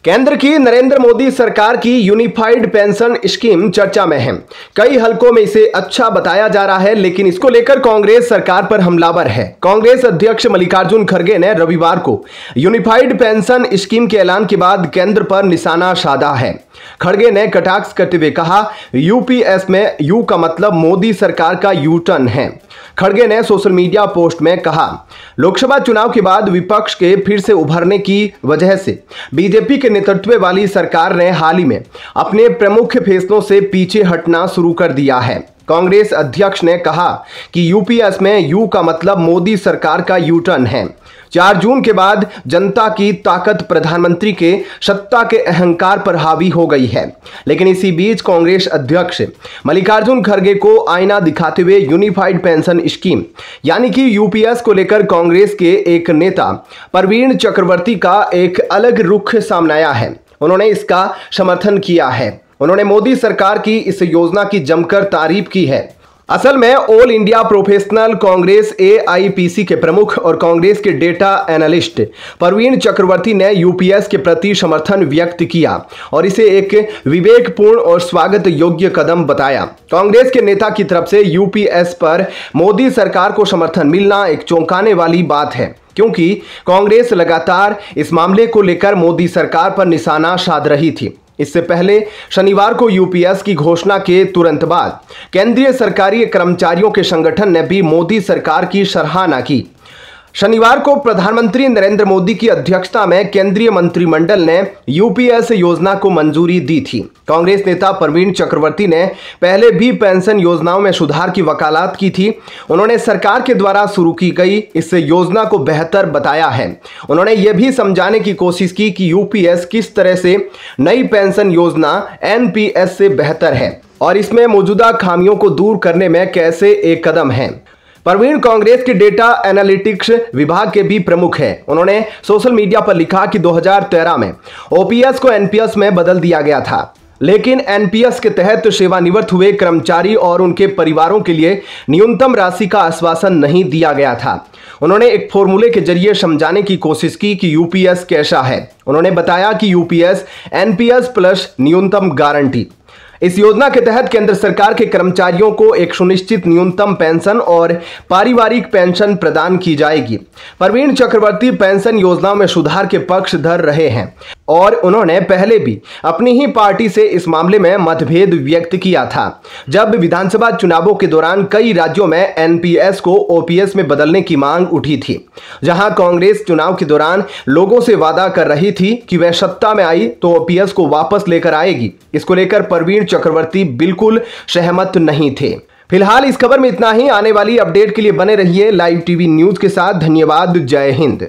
केंद्र की नरेंद्र मोदी सरकार की यूनिफाइड पेंशन स्कीम चर्चा में है। कई हलकों में इसे अच्छा बताया जा रहा है, लेकिन इसको लेकर कांग्रेस सरकार पर हमलावर है। कांग्रेस अध्यक्ष मल्लिकार्जुन खड़गे ने रविवार को यूनिफाइड पेंशन स्कीम के ऐलान के बाद केंद्र पर निशाना साधा है। खड़गे ने कटाक्ष करते हुए कहा, यूपीएस में यू का मतलब मोदी सरकार का यू टर्न है। खड़गे ने सोशल मीडिया पोस्ट में कहा, लोकसभा चुनाव के बाद विपक्ष के फिर से उभरने की वजह से बीजेपी के नेतृत्व वाली सरकार ने हाल ही में अपने प्रमुख फैसलों से पीछे हटना शुरू कर दिया है। कांग्रेस अध्यक्ष ने कहा कि यूपीएस में यू का मतलब मोदी सरकार का यू टर्न है। 4 जून के बाद जनता की ताकत प्रधानमंत्री के सत्ता के अहंकार पर हावी हो गई है। लेकिन इसी बीच कांग्रेस अध्यक्ष मल्लिकार्जुन खड़गे को आईना दिखाते हुए यूनिफाइड पेंशन स्कीम यानी कि यूपीएस को लेकर कांग्रेस के एक नेता प्रवीण चक्रवर्ती का एक अलग रुख सामने आया है। उन्होंने इसका समर्थन किया है। उन्होंने मोदी सरकार की इस योजना की जमकर तारीफ की है। असल में ऑल इंडिया प्रोफेशनल कांग्रेस एआईपीसी के प्रमुख और कांग्रेस के डेटा एनालिस्ट प्रवीण चक्रवर्ती ने यूपीएस के प्रति समर्थन व्यक्त किया और इसे एक विवेकपूर्ण और स्वागत योग्य कदम बताया। कांग्रेस के नेता की तरफ से यूपीएस पर मोदी सरकार को समर्थन मिलना एक चौंकाने वाली बात है, क्योंकि कांग्रेस लगातार इस मामले को लेकर मोदी सरकार पर निशाना साध रही थी। इससे पहले शनिवार को यूपीएस की घोषणा के तुरंत बाद केंद्रीय सरकारी कर्मचारियों के संगठन ने भी मोदी सरकार की सराहना की। शनिवार को प्रधानमंत्री नरेंद्र मोदी की अध्यक्षता में केंद्रीय मंत्रिमंडल ने यूपीएस योजना को मंजूरी दी थी। कांग्रेस नेता प्रवीण चक्रवर्ती ने पहले भी पेंशन योजनाओं में सुधार की वकालत की थी। उन्होंने सरकार के द्वारा शुरू की गई इस योजना को बेहतर बताया है। उन्होंने यह भी समझाने की कोशिश की कि यूपीएस किस तरह से नई पेंशन योजना एनपीएस से बेहतर है और इसमें मौजूदा खामियों को दूर करने में कैसे एक कदम है। प्रवीण कांग्रेस के डेटा एनालिटिक्स विभाग के भी प्रमुख हैं। उन्होंने सोशल मीडिया पर लिखा कि 2013 में ओपीएस को एनपीएस में बदल दिया गया था, लेकिन एनपीएस के तहत सेवानिवृत्त हुए कर्मचारी और उनके परिवारों के लिए न्यूनतम राशि का आश्वासन नहीं दिया गया था। उन्होंने एक फॉर्मूले के जरिए समझाने की कोशिश की कि यूपीएस कैसा है। उन्होंने बताया कि यूपीएस एनपीएस प्लस न्यूनतम गारंटी। इस योजना के तहत केंद्र सरकार के कर्मचारियों को एक सुनिश्चित न्यूनतम पेंशन और पारिवारिक पेंशन प्रदान की जाएगी। प्रवीण चक्रवर्ती पेंशन योजनाओं में सुधार के पक्षधर रहे हैं और उन्होंने पहले भी अपनी ही पार्टी से इस मामले में मतभेद व्यक्त किया था, जब विधानसभा चुनावों के दौरान कई राज्यों में एनपीएस को ओपीएस में बदलने की मांग उठी थी। जहां कांग्रेस चुनाव के दौरान लोगों से वादा कर रही थी कि वह सत्ता में आई तो ओपीएस को वापस लेकर आएगी। इसको लेकर प्रवीण चक्रवर्ती बिल्कुल सहमत नहीं थे। फिलहाल इस खबर में इतना ही। आने वाली अपडेट के लिए बने रहिए लाइव टीवी न्यूज के साथ। धन्यवाद। जय हिंद।